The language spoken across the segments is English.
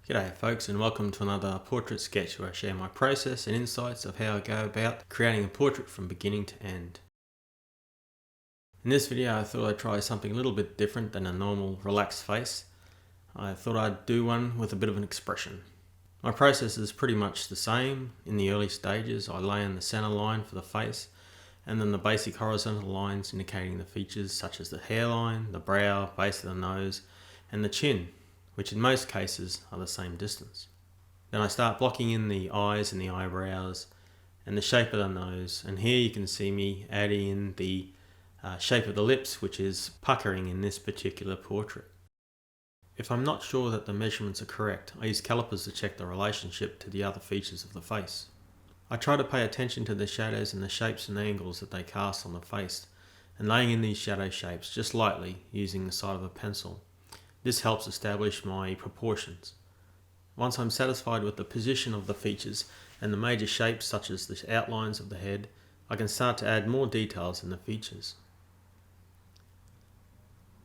G'day folks, and welcome to another portrait sketch where I share my process and insights of how I go about creating a portrait from beginning to end. In this video I thought I'd try something a little bit different than a normal relaxed face. I thought I'd do one with a bit of an expression. My process is pretty much the same. In the early stages I lay in the center line for the face, and then the basic horizontal lines indicating the features such as the hairline, the brow, base of the nose, and the chin, which in most cases are the same distance. Then I start blocking in the eyes and the eyebrows and the shape of the nose, and here you can see me adding in the shape of the lips, which is puckering in this particular portrait. If I'm not sure that the measurements are correct, I use calipers to check the relationship to the other features of the face. I try to pay attention to the shadows and the shapes and angles that they cast on the face, and laying in these shadow shapes just lightly using the side of a pencil. This helps establish my proportions. Once I'm satisfied with the position of the features and the major shapes such as the outlines of the head, I can start to add more details in the features.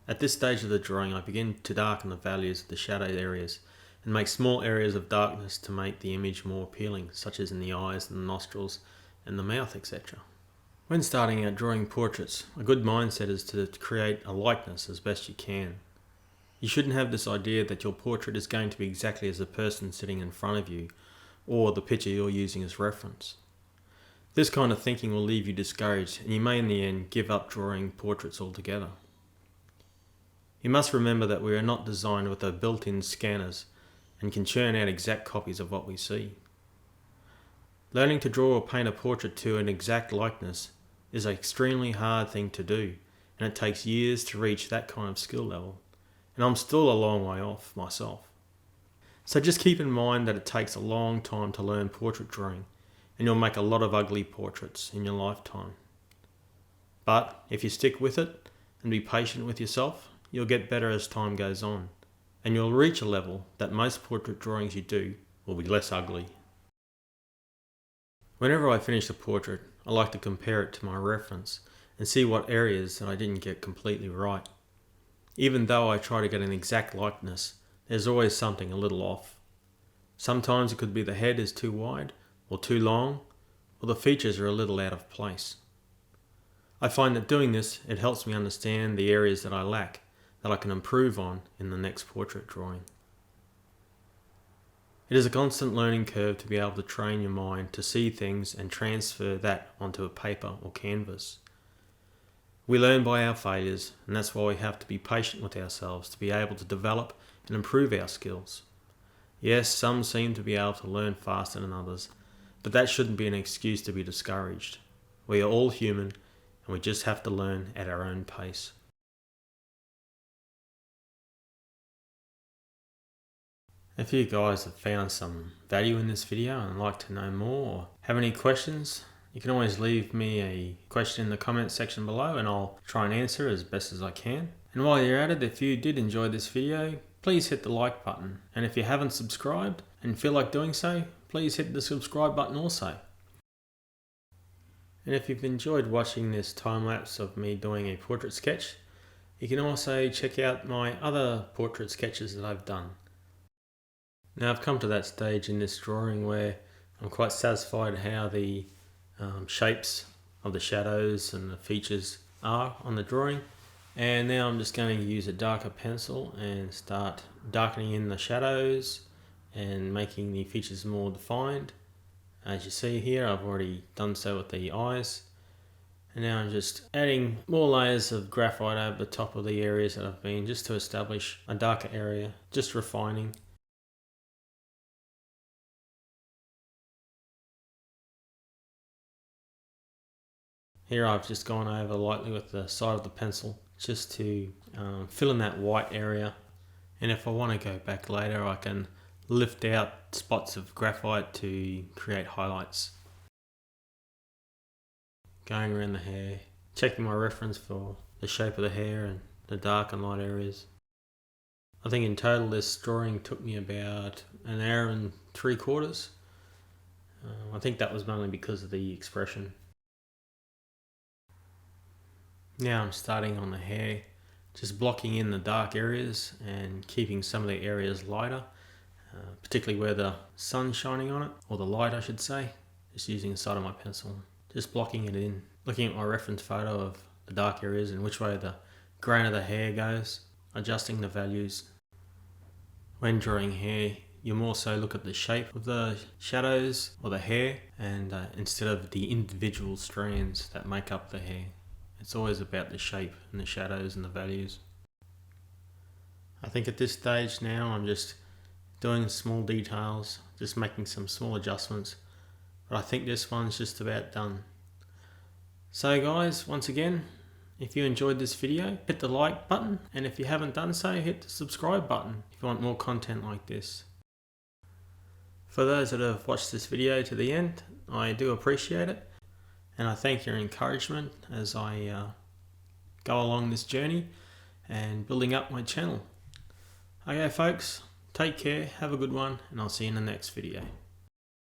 At this stage of the drawing I begin to darken the values of the shadowed areas and make small areas of darkness to make the image more appealing, such as in the eyes and the nostrils and the mouth, etc. When starting out drawing portraits, a good mindset is to create a likeness as best you can. You shouldn't have this idea that your portrait is going to be exactly as the person sitting in front of you or the picture you're using as reference. This kind of thinking will leave you discouraged, and you may in the end give up drawing portraits altogether. You must remember that we are not designed with built-in scanners and can churn out exact copies of what we see. Learning to draw or paint a portrait to an exact likeness is an extremely hard thing to do, and it takes years to reach that kind of skill level. And I'm still a long way off myself. So just keep in mind that it takes a long time to learn portrait drawing, and you'll make a lot of ugly portraits in your lifetime. But if you stick with it and be patient with yourself, you'll get better as time goes on, and you'll reach a level that most portrait drawings you do will be less ugly. Whenever I finish a portrait, I like to compare it to my reference and see what areas that I didn't get completely right. Even though I try to get an exact likeness, there's always something a little off. Sometimes it could be the head is too wide or too long, or the features are a little out of place. I find that doing this, it helps me understand the areas that I lack, that I can improve on in the next portrait drawing. It is a constant learning curve to be able to train your mind to see things and transfer that onto a paper or canvas. We learn by our failures, and that's why we have to be patient with ourselves to be able to develop and improve our skills. Yes, some seem to be able to learn faster than others, but that shouldn't be an excuse to be discouraged. We are all human, and we just have to learn at our own pace. If you guys have found some value in this video and like to know more or have any questions, you can always leave me a question in the comments section below and I'll try and answer as best as I can. And while you're at it, if you did enjoy this video, please hit the like button. And if you haven't subscribed and feel like doing so, please hit the subscribe button also. And if you've enjoyed watching this time lapse of me doing a portrait sketch, you can also check out my other portrait sketches that I've done. Now I've come to that stage in this drawing where I'm quite satisfied how the shapes of the shadows and the features are on the drawing, and now I'm just going to use a darker pencil and start darkening in the shadows and making the features more defined. As you see here, I've already done so with the eyes, and now I'm just adding more layers of graphite over the top of the areas that I've been, just to establish a darker area, just refining. Here I've just gone over lightly with the side of the pencil just to fill in that white area, and if I want to go back later I can lift out spots of graphite to create highlights. Going around the hair, checking my reference for the shape of the hair and the dark and light areas. I think in total this drawing took me about an hour and 3/4. I think that was mainly because of the expression. Now I'm starting on the hair, just blocking in the dark areas and keeping some of the areas lighter. particularly where the sun's shining on it, or the light I should say. Just using the side of my pencil, just blocking it in, looking at my reference photo of the dark areas and which way the grain of the hair goes, adjusting the values. When drawing hair, you more so look at the shape of the shadows or the hair, and instead of the individual strands that make up the hair. It's always about the shape and the shadows and the values. I think at this stage now I'm just doing small details, just making some small adjustments, but I think this one's just about done. So guys, once again, if you enjoyed this video, hit the like button, and if you haven't done so, hit the subscribe button if you want more content like this. For those that have watched this video to the end, I do appreciate it, and I thank your encouragement as I go along this journey and building up my channel. Okay folks, take care, have a good one, and I'll see you in the next video.